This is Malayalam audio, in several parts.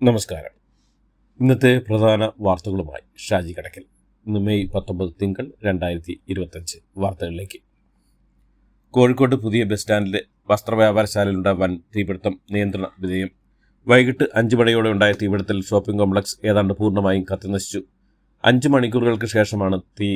നമസ്കാരം. ഇന്നത്തെ പ്രധാന വാർത്തകളുമായി ഷാജി കടക്കൽ. ഇന്ന് മെയ് 19 തിങ്കൾ 2025 വാർത്തകളിലേക്ക്. കോഴിക്കോട് പുതിയ ബസ് സ്റ്റാൻഡിലെ വസ്ത്രവ്യാപാരശാലയിലുണ്ടായ വൻ തീപിടുത്തം നിയന്ത്രണ വിധേയം. വൈകിട്ട് 5 മണിയോടെ ഉണ്ടായ തീപിടുത്തത്തിൽ ഷോപ്പിംഗ് കോംപ്ലക്സ് ഏതാണ്ട് പൂർണ്ണമായും കത്തിനശിച്ചു. 5 മണിക്കൂറുകൾക്ക് ശേഷമാണ് തീ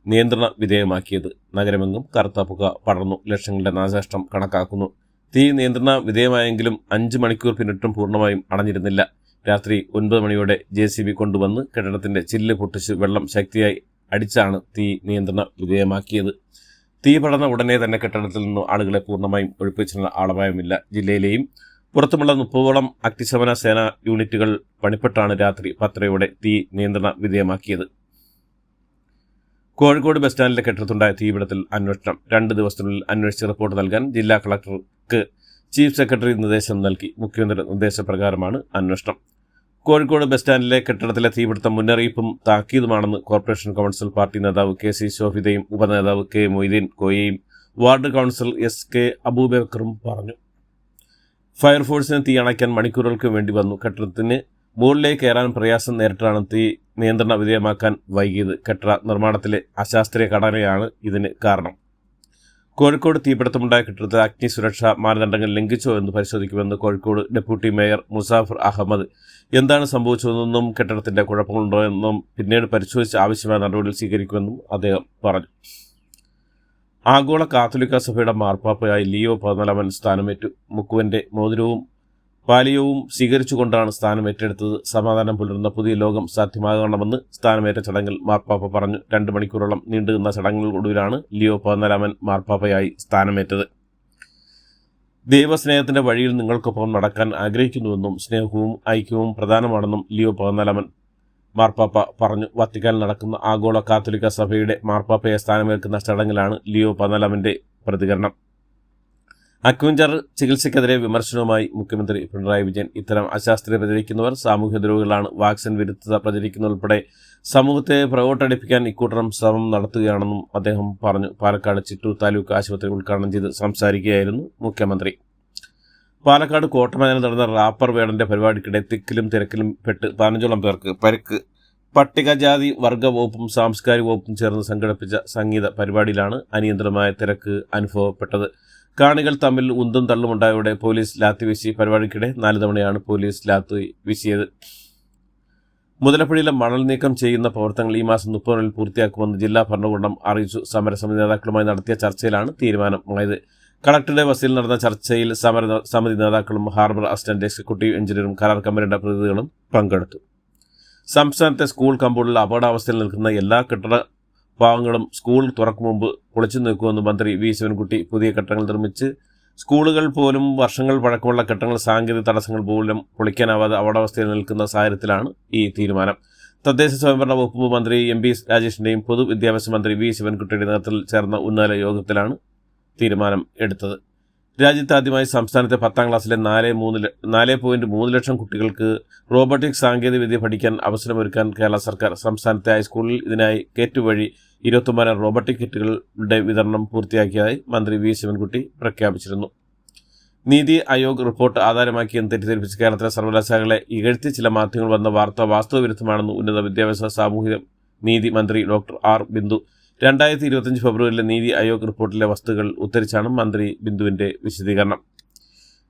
നിയന്ത്രണ വിധേയമാക്കിയത്. നഗരമെങ്ങും കറുത്ത പുക പടർന്നു. ലക്ഷങ്ങളുടെ നാശനഷ്ടം കണക്കാക്കുന്നു. തീ നിയന്ത്രണ വിധേയമായെങ്കിലും 5 മണിക്കൂർ പിന്നിട്ടും പൂർണ്ണമായും അണഞ്ഞിരുന്നില്ല. രാത്രി 9 മണിയോടെ JCB കൊണ്ടുവന്ന് കെട്ടിടത്തിന്റെ ചില്ല് പൊട്ടിച്ച് വെള്ളം ശക്തിയായി അടിച്ചാണ് തീ നിയന്ത്രണ വിധേയമാക്കിയത്. തീ പടർന്ന ഉടനെ തന്നെ കെട്ടിടത്തിൽ നിന്ന് ആളുകളെ പൂർണ്ണമായും ഒഴിപ്പിച്ചിരുന്ന ആളപായമില്ല. ജില്ലയിലെയും പുറത്തുമുള്ള 30ഓളം അഗ്നിശമന സേനാ യൂണിറ്റുകൾ പണിപ്പെട്ടാണ് രാത്രി 10:30 തീ നിയന്ത്രണ വിധേയമാക്കിയത്. കോഴിക്കോട് ബസ് സ്റ്റാൻഡിലെ കെട്ടിടത്തുണ്ടായ തീപിടുത്തത്തിൽ അന്വേഷണം. 2 ദിവസത്തിനുള്ളിൽ അന്വേഷിച്ച് റിപ്പോർട്ട് നൽകാൻ ജില്ലാ കളക്ടർക്ക് ചീഫ് സെക്രട്ടറി നിർദ്ദേശം നൽകി. മുഖ്യമന്ത്രിയുടെ നിർദ്ദേശപ്രകാരമാണ് അന്വേഷണം. കോഴിക്കോട് ബസ് സ്റ്റാൻഡിലെ കെട്ടിടത്തിലെ തീപിടുത്തം മുന്നറിയിപ്പും താക്കീതുമാണെന്ന് കോർപ്പറേഷൻ കൗൺസിൽ പാർട്ടി നേതാവ് KC ശോഭിതയും ഉപനേതാവ് K മൊയ്തീൻ കോയയും വാർഡ് കൗൺസിൽ SK അബൂബക്കറും പറഞ്ഞു. ഫയർഫോഴ്സിന് തീ അണയ്ക്കാൻ മണിക്കൂറുകൾക്ക് വേണ്ടി വന്നു. കെട്ടിടത്തിന് മുകളിലേക്ക് കയറാൻ പ്രയാസം നേരിട്ടാണ് തീ നിയന്ത്രണ വിധേയമാക്കാൻ വൈകിയത്. കെട്ടിട നിർമ്മാണത്തിലെ അശാസ്ത്രീയ ഘടനയാണ് ഇതിന് കാരണം. കോഴിക്കോട് തീപിടുത്തമുണ്ടായ കെട്ടിടത്തിൽ അഗ്നി സുരക്ഷാ മാനദണ്ഡങ്ങൾ ലംഘിച്ചോ എന്ന് പരിശോധിക്കുമെന്ന് കോഴിക്കോട് ഡെപ്യൂട്ടി മേയർ മുസാഫർ അഹമ്മദ്. എന്താണ് സംഭവിച്ചതെന്നും കെട്ടിടത്തിന്റെ കുഴപ്പങ്ങളുണ്ടോ എന്നും പിന്നീട് പരിശോധിച്ച് ആവശ്യമായ നടപടികൾ സ്വീകരിക്കുമെന്നും അദ്ദേഹം പറഞ്ഞു. ആഗോള കാത്തോലിക്ക സഭയുടെ മാർപ്പാപ്പയായി ലിയോ 14 സ്ഥാനമേറ്റു. മുക്കുവന്റെ മോതിരവും പാലിയവും സ്വീകരിച്ചുകൊണ്ടാണ് സ്ഥാനം ഏറ്റെടുത്തത്. സമാധാനം പുലരുന്ന പുതിയ ലോകം സാധ്യമാകണമെന്ന് സ്ഥാനമേറ്റ ചടങ്ങിൽ മാർപ്പാപ്പ പറഞ്ഞു. 2 മണിക്കൂറോളം നീണ്ടുനിന്ന ചടങ്ങുകൾക്കൊടുവിലാണ് ലിയോ 14 മാർപ്പാപ്പയായി സ്ഥാനമേറ്റത്. ദൈവസ്നേഹത്തിന്റെ വഴിയിൽ നിങ്ങൾക്കൊപ്പം നടക്കാൻ ആഗ്രഹിക്കുന്നുവെന്നും സ്നേഹവും ഐക്യവും പ്രധാനമാണെന്നും ലിയോ 14 മാർപ്പാപ്പ പറഞ്ഞു. വത്തിക്കാനിൽ നടക്കുന്ന ആഗോള കാത്തോലിക്ക സഭയുടെ മാർപ്പാപ്പയെ സ്ഥാനമേൽക്കുന്ന ചടങ്ങിലാണ് ലിയോ 14 പ്രതികരണം. അക്വഞ്ചർ ചികിത്സയ്ക്കെതിരെ വിമർശനവുമായി മുഖ്യമന്ത്രി പിണറായി വിജയൻ. ഇത്തരം അശാസ്ത്രീയ പ്രചരിക്കുന്നവർ സാമൂഹ്യ ദ്രോഹികളാണ്. വാക്സിൻ വിരുദ്ധത പ്രചരിക്കുന്നതുൾപ്പെടെ സമൂഹത്തെ പുറകോട്ടടിപ്പിക്കാൻ ഇക്കൂട്ടം ശ്രമം നടത്തുകയാണെന്നും അദ്ദേഹം പറഞ്ഞു. പാലക്കാട് ചിറ്റൂർ താലൂക്ക് ആശുപത്രി ഉദ്ഘാടനം ചെയ്ത് സംസാരിക്കുകയായിരുന്നു മുഖ്യമന്ത്രി. പാലക്കാട് കോട്ടമൈതാനത്ത് നടന്ന റാപ്പർ വേടന്റെ പരിപാടിക്കിടെ തിക്കിലും തിരക്കിലും പെട്ട് 15ഓളം പേർക്ക് പരിക്ക്. പട്ടികജാതി വർഗ വകുപ്പും സാംസ്കാരിക വകുപ്പും ചേർന്ന് സംഘടിപ്പിച്ച സംഗീത പരിപാടിയിലാണ് അനിയന്ത്രിതമായ തിരക്ക് അനുഭവപ്പെട്ടത്. കാണികൾ തമ്മിൽ ഉന്തും തള്ളുമുണ്ടായതോടെ പോലീസ് ലാത്തി വീശി. പരിപാടിക്കിടെ 4 തവണയാണ് പോലീസ് ലാത്തി വീശിയത്. മുതലപ്പുഴയിലെ മണൽ നീക്കം ചെയ്യുന്ന പ്രവർത്തനങ്ങൾ ഈ മാസം 30 പൂർത്തിയാക്കുമെന്ന് ജില്ലാ ഭരണകൂടം അറിയിച്ചു. സമരസമിതി നേതാക്കളുമായി നടത്തിയ ചർച്ചയിലാണ് തീരുമാനമായത്. കളക്ടറുടെ വസതിയിൽ നടന്ന ചർച്ചയിൽ സമരസമിതി നേതാക്കളും ഹാർബർ അസിസ്റ്റന്റ് എക്സിക്യൂട്ടീവ് എഞ്ചിനീയറും കരാർ കമ്പനിയുടെ പ്രതിനിധികളും പങ്കെടുത്തു. സംസ്ഥാനത്തെ സ്കൂൾ കമ്പൗണ്ടിൽ അപകടാവസ്ഥയിൽ നിൽക്കുന്ന എല്ലാ കെട്ടിട ഭാഗങ്ങളും സ്കൂൾ തുറക്കും മുമ്പ് പൊളിച്ചു നീക്കുമെന്ന് മന്ത്രി V ശിവൻകുട്ടി. പുതിയ കെട്ടിടങ്ങൾ നിർമ്മിച്ച് സ്കൂളുകൾ പോലും വർഷങ്ങൾ പഴക്കമുള്ള കെട്ടിടങ്ങൾ സാങ്കേതിക തടസ്സങ്ങൾ പോലും പൊളിക്കാനാവാതെ അപകടാവസ്ഥയിൽ നിൽക്കുന്ന സാഹചര്യത്തിലാണ് ഈ തീരുമാനം. തദ്ദേശ സ്വയംഭരണ വകുപ്പ് മന്ത്രി MB രാജേഷിന്റെയും പൊതുവിദ്യാഭ്യാസ മന്ത്രി V ശിവൻകുട്ടിയുടെ നേതൃത്വത്തിൽ ചേർന്ന ഉന്നതതല യോഗത്തിലാണ് തീരുമാനം എടുത്തത്. രാജ്യത്താദ്യമായി സംസ്ഥാനത്തെ 10ാം ക്ലാസ്സിലെ 4.3 ലക്ഷം കുട്ടികൾക്ക് റോബോട്ടിക് സാങ്കേതിക വിദ്യ പഠിക്കാൻ അവസരമൊരുക്കാൻ കേരള സർക്കാർ. സംസ്ഥാനത്തെ ഹൈസ്കൂളിൽ ഇതിനായി കേറ്റ് വഴി 29 റോബോട്ടിക് കിറ്റുകളുടെ വിതരണം പൂർത്തിയാക്കിയതായി മന്ത്രി V ശിവൻകുട്ടി പ്രഖ്യാപിച്ചിരുന്നു. നീതി ആയോഗ് റിപ്പോർട്ട് ആധാരമാക്കിയെന്ന് തെറ്റിദ്ധരിപ്പിച്ച് കേരളത്തിലെ സർവകലാശാലകളെ ഇകഴ്ത്തി ചില മാധ്യമങ്ങൾ വന്ന വാർത്ത വാസ്തവവിരുദ്ധമാണെന്ന് ഉന്നത വിദ്യാഭ്യാസ സാമൂഹിക നീതി മന്ത്രി ഡോക്ടർ R ബിന്ദു. 2025 ഫെബ്രുവരിയിലെ നീതി ആയോഗ് റിപ്പോർട്ടിലെ വസ്തുതകൾ ഉദ്ധരിച്ചാണ് മന്ത്രി ബിന്ദുവിന്റെ വിശദീകരണം.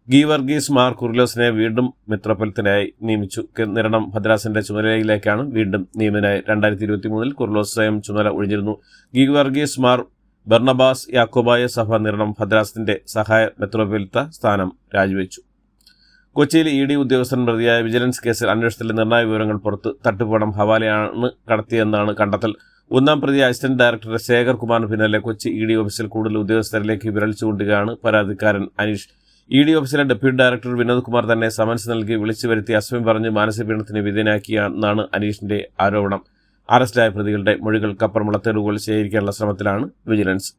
ഗീവർഗീസ് മാർ കുറിലോസിനെ വീണ്ടും മെത്രോപ്പൊലിത്തനായി നിയമിച്ചു. നിരണം ഭദ്രാസന്റെ ചുമതലയിലേക്കാണ് വീണ്ടും നിയമനായി. 2023 കുറിലോസ് സ്വയം ചുമതല ഒഴിഞ്ഞിരുന്നു. ഗീവർഗീസ് മാർ ബർണബാസ് യാക്കോബായ സഭ നിരണം ഭദ്രാസത്തിന്റെ സഹായ മെത്രോപ്പൊലിത്ത സ്ഥാനം രാജിവെച്ചു. കൊച്ചിയിൽ ED ഉദ്യോഗസ്ഥൻ പ്രതിയായ വിജിലൻസ് കേസിൽ അന്വേഷണത്തിലെ നിർണായക വിവരങ്ങൾ പുറത്ത്. തട്ടിപ്പണം ഹവാലയാണ് കടത്തിയെന്നാണ് കണ്ടെത്തൽ. 1ാം പ്രതി അസിസ്റ്റന്റ് ഡയറക്ടർ ശേഖർ കുമാറിന് പിന്നാലെ കൊച്ചി ED ഓഫീസിൽ കൂടുതൽ ഉദ്യോഗസ്ഥരിലേക്ക് വിരൽ ചൂണ്ടുകയാണ് പരാതിക്കാരൻ അനീഷ്. ED ഓഫീസിലെ ഡെപ്യൂട്ടി ഡയറക്ടർ വിനോദ് കുമാർ തന്നെ സമൻസ് നൽകി വിളിച്ചു വരുത്തി അസഭ്യം പറഞ്ഞ് മാനസിക പീഡനത്തിന് വിധേയനാക്കിയെന്നാണ് അനീഷിന്റെ ആരോപണം. അറസ്റ്റിലായ പ്രതികളുടെ മൊഴികൾക്കപ്പുറമുള്ള തെളിവുകൾ ശേഖരിക്കാനുള്ള ശ്രമത്തിലാണ് വിജിലൻസ്.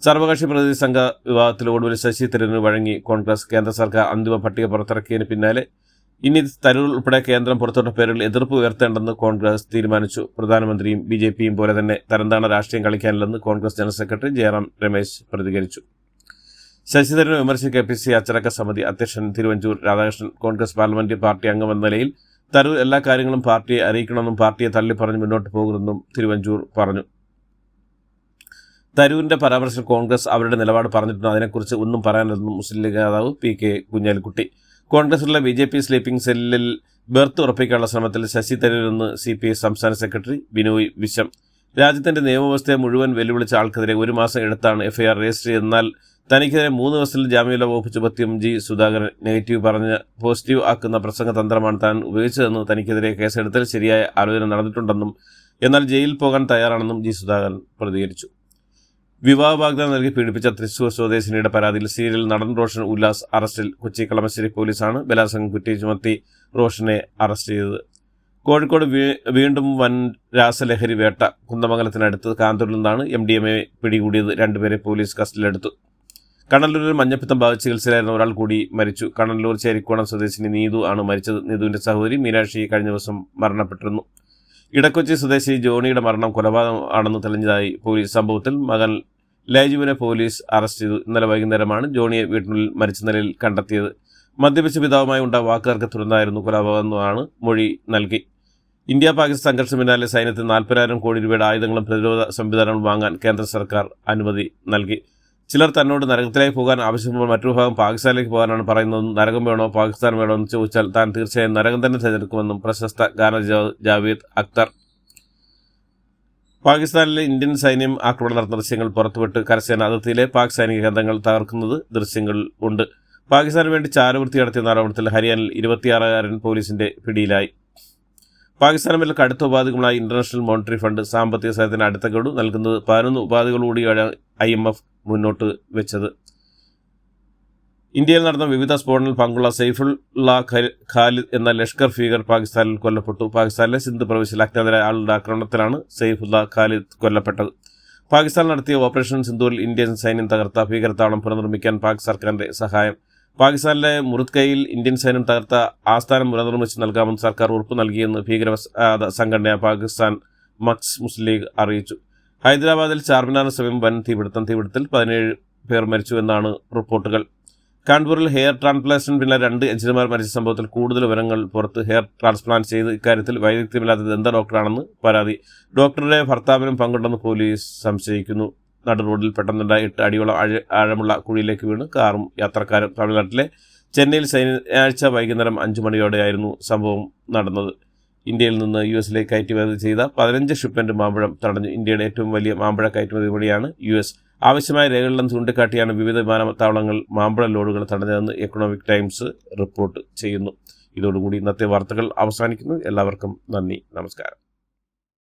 സർവകക്ഷി പ്രതിനിധി സംഘ വിവാദത്തിൽ ഒടുവിൽ ശശി തരൂരിന് വഴങ്ങി കോൺഗ്രസ്. കേന്ദ്ര സർക്കാർ അന്തിമ പട്ടിക പുറത്തിറക്കിയതിന് പിന്നാലെ ഇനി തരൂർ ഉൾപ്പെടെ കേന്ദ്രം പുറത്തുവിട്ട പേരുകൾ എതിർപ്പ് ഉയർത്തേണ്ടെന്ന് കോൺഗ്രസ് തീരുമാനിച്ചു. പ്രധാനമന്ത്രിയും BJPയും പോലെ തന്നെ തരംതാണ രാഷ്ട്രീയം കളിക്കാനില്ലെന്ന് കോൺഗ്രസ് ജനറൽ സെക്രട്ടറി ജയറാം രമേശ് പ്രതികരിച്ചു. ശശി തരൂരിനെ വിമർശിച്ച KPCC അച്ചടക്ക സമിതി അധ്യക്ഷൻ തിരുവഞ്ചൂർ രാധാകൃഷ്ണൻ. കോൺഗ്രസ് പാർലമെന്റ് പാർട്ടി അംഗമെന്ന നിലയിൽ തരൂർ എല്ലാ കാര്യങ്ങളും പാർട്ടിയെ അറിയിക്കണമെന്നും പാർട്ടിയെ തള്ളിപ്പറഞ്ഞ് മുന്നോട്ട് പോകുമെന്നും തിരുവഞ്ചൂർ പറഞ്ഞു. തരൂരിന്റെ പരാമർശം കോൺഗ്രസ് അവരുടെ നിലപാട് പറഞ്ഞിട്ടുണ്ട്, അതിനെക്കുറിച്ച് ഒന്നും പറയാനില്ലെന്നും മുസ്ലിം ലീഗ് നേതാവ് PK കുഞ്ഞാലിക്കുട്ടി. കോൺഗ്രസിലുള്ള BJP സ്ലീപ്പിംഗ് സെല്ലിൽ ബർത്ത് ഉറപ്പിക്കാനുള്ള ശ്രമത്തിൽ ശശി തരൂരെന്ന് CPI സംസ്ഥാന സെക്രട്ടറി ബിനോയ് വിശ്വം. രാജ്യത്തിന്റെ നിയമവ്യവസ്ഥയെ മുഴുവൻ വെല്ലുവിളിച്ച ആൾക്കെതിരെ 1 മാസം എടുത്താണ് FIR രജിസ്റ്റർ ചെയ്തെന്നാൽ തനിക്കെതിരെ 3 ദിവസത്തിൽ ജാമ്യമില്ലാ വകുപ്പ് ചുമത്തിയും സുധാകരൻ. നെഗറ്റീവ് പറഞ്ഞ് പോസിറ്റീവ് ആക്കുന്ന പ്രസംഗ തന്ത്രമാണ് താൻ ഉപയോഗിച്ചതെന്നും തനിക്കെതിരെ കേസെടുത്തൽ ശരിയായ ആലോചന നടന്നിട്ടുണ്ടെന്നും എന്നാൽ ജയിലിൽ പോകാൻ തയ്യാറാണെന്നും സുധാകരൻ പ്രതികരിച്ചു. വിവാഹ വാഗ്ദാനം നൽകി പീഡിപ്പിച്ച തൃശൂർ സ്വദേശിനിയുടെ പരാതിയിൽ സീരിയൽ നടൻ റോഷൻ ഉല്ലാസ് അറസ്റ്റിൽ. കൊച്ചി കളമശ്ശേരി പോലീസാണ് ബലാത്സംഗം കുറ്റം ചുമത്തി റോഷനെ അറസ്റ്റ് ചെയ്തത്. കോഴിക്കോട് വീണ്ടും വൻ രാസലഹരി വേട്ട. കുന്ദമംഗലത്തിനടുത്ത് കാന്തൂരിൽ നിന്നാണ് MDMA പിടികൂടിയത്. 2 പേരെ പോലീസ് കസ്റ്റഡിയിലെടുത്തു. കണ്ണല്ലൂരിൽ മഞ്ഞപ്പിത്തം ബാധിച്ച് ചികിത്സയിലായിരുന്ന ഒരാൾ കൂടി മരിച്ചു. കണ്ണല്ലൂർ ചേരിക്കോണം സ്വദേശിനി നീതു ആണ് മരിച്ചത്. നീതുവിന്റെ സഹോദരി മീനാക്ഷി കഴിഞ്ഞ ദിവസം മരണപ്പെട്ടിരുന്നു. ഇടക്കൊച്ചി സ്വദേശി ജോണിയുടെ മരണം കൊലപാതകം ആണെന്ന് തെളിഞ്ഞതായി പോലീസ്. സംഭവത്തിൽ മകൻ ലൈജുവിനെ പോലീസ് അറസ്റ്റ് ചെയ്തു. ഇന്നലെ വൈകുന്നേരമാണ് ജോണിയെ വീട്ടിനുള്ളിൽ മരിച്ച നിലയിൽ കണ്ടെത്തിയത്. മദ്യപിച്ച പിതാവുമായി ഉണ്ടായ വാക്കുകൾക്ക് തുടർന്നായിരുന്നു കൊലപാതകമെന്നാണ് മൊഴി നൽകി. ഇന്ത്യ പാകിസ്ഥാൻ സംഘർഷം പിന്നാലെ സൈന്യത്തിന് 40,000 കോടി രൂപയുടെ ആയുധങ്ങളും പ്രതിരോധ സംവിധാനങ്ങളും വാങ്ങാൻ കേന്ദ്ര സർക്കാർ അനുമതി നൽകി. ചിലർ തന്നോട് നരകത്തിലേക്ക് പോകാൻ ആവശ്യപ്പെടുമ്പോൾ മറ്റൊരു ഭാഗം പാകിസ്ഥാനിലേക്ക് പോകാനാണ് പറയുന്നതെന്നും നരകം വേണോ പാകിസ്ഥാൻ വേണോ എന്ന് ചോദിച്ചാൽ താൻ തീർച്ചയായും നരകം തന്നെ തിരഞ്ഞെടുക്കുമെന്നും പ്രശസ്ത ഗാന ജാവേദ് അക്തർ. പാകിസ്ഥാനിലെ ഇന്ത്യൻ സൈന്യം ആക്രമണം നടത്തുന്ന ദൃശ്യങ്ങൾ പുറത്തുവിട്ട് കരസേന അതിർത്തിയിലെ പാക് സൈനിക കേന്ദ്രങ്ങൾ തകർക്കുന്നത് ദൃശ്യങ്ങൾ ഉണ്ട്. പാകിസ്ഥാന് വേണ്ടി ചാരവൃത്തി നടത്തിയ ആരോപണത്തിൽ ഹരിയാനയിൽ 26-കാരൻ പോലീസിന്റെ പിടിയിലായി. പാകിസ്ഥാന് മേൽ കടുത്ത ഉപാധികളായി ഇന്റർനാഷണൽ മോണിറ്ററി ഫണ്ട് സാമ്പത്തിക സഹായത്തിന് അടുത്ത ഗഡു നൽകുന്നത് 11 ഉപാധികളോടുകൂടിയാണ് IMF മുന്നോട്ട് വെച്ചത്. ഇന്ത്യയിൽ നടന്ന വിവിധ സ്ഫോടനങ്ങളിൽ പങ്കുള്ള സൈഫുള്ള ഖാലിദ് എന്ന ലഷ്കർ ഭീകർ പാകിസ്ഥാനിൽ കൊല്ലപ്പെട്ടു. പാകിസ്ഥാനിലെ സിന്ധ് പ്രവിശ്യയിൽ അജ്ഞാതരായ ആളുടെ ആക്രമണത്തിലാണ് സൈഫുള്ള ഖാലിദ് കൊല്ലപ്പെട്ടത്. പാകിസ്ഥാൻ നടത്തിയ ഓപ്പറേഷൻ സിന്ധൂരിൽ ഇന്ത്യൻ സൈന്യം തകർത്ത ഭീകരതാവളം പുനർനിർമ്മിക്കാൻ പാക് സർക്കാരിന്റെ സഹായം. പാകിസ്ഥാനിലെ മുറുത്കയിൽ ഇന്ത്യൻ സൈന്യം തകർത്ത ആസ്ഥാനം പുനർനിർമ്മിച്ച് നൽകാമെന്ന് സർക്കാർ ഉറപ്പ് നൽകിയെന്ന് ഭീകരവാദ സംഘടന പാകിസ്ഥാൻ മുസ്ലിം ലീഗ് അറിയിച്ചു. ഹൈദരാബാദിൽ ചാർമിനാറിന് സമീപം വൻ തീപിടുത്തത്തിൽ 17 പേർ മരിച്ചു എന്നാണ് റിപ്പോർട്ടുകൾ. കാൺപൂരിൽ ഹെയർ ട്രാൻസ്പ്ലാന്റേഷൻ പിന്നാലെ 2 എഞ്ചിനീയർമാർ മരിച്ച സംഭവത്തിൽ കൂടുതൽ വിവരങ്ങൾ പുറത്ത്. ഹെയർ ട്രാൻസ്പ്ലാന്റ് ചെയ്ത് ഇക്കാര്യത്തിൽ വൈദഗ്ധ്യമില്ലാത്ത ദന്ത ഡോക്ടറാണെന്ന് പരാതി. ഡോക്ടറുടെ ഭർത്താവിനും പങ്കുണ്ടെന്ന് പോലീസ് സംശയിക്കുന്നു. നടു റോഡിൽ പെട്ടെന്നുണ്ടായ 8 അടിയോളം ആഴമുള്ള കുഴിയിലേക്ക് വീണ് കാറും യാത്രക്കാരും. തമിഴ്നാട്ടിലെ ചെന്നൈയിൽ ശനിയാഴ്ച വൈകുന്നേരം 5 മണിയോടെയായിരുന്നു സംഭവം നടന്നത്. ഇന്ത്യയിൽ നിന്ന് US കയറ്റുമതി ചെയ്ത 15 ഷിപ്മെന്റ് മാമ്പഴം തടഞ്ഞു. ഇന്ത്യയുടെ ഏറ്റവും വലിയ മാമ്പഴ കയറ്റുമതി വഴിയാണ് US. ആവശ്യമായ രേഖകളിലും ചൂണ്ടിക്കാട്ടിയാണ് വിവിധ വിമാനത്താവളങ്ങൾ മാമ്പഴ ലോഡുകൾ തടഞ്ഞതെന്ന് എക്കണോമിക് ടൈംസ് റിപ്പോർട്ട് ചെയ്യുന്നു. ഇതോടുകൂടി ഇന്നത്തെ വാർത്തകൾ അവസാനിക്കുന്നു. എല്ലാവർക്കും നന്ദി, നമസ്കാരം.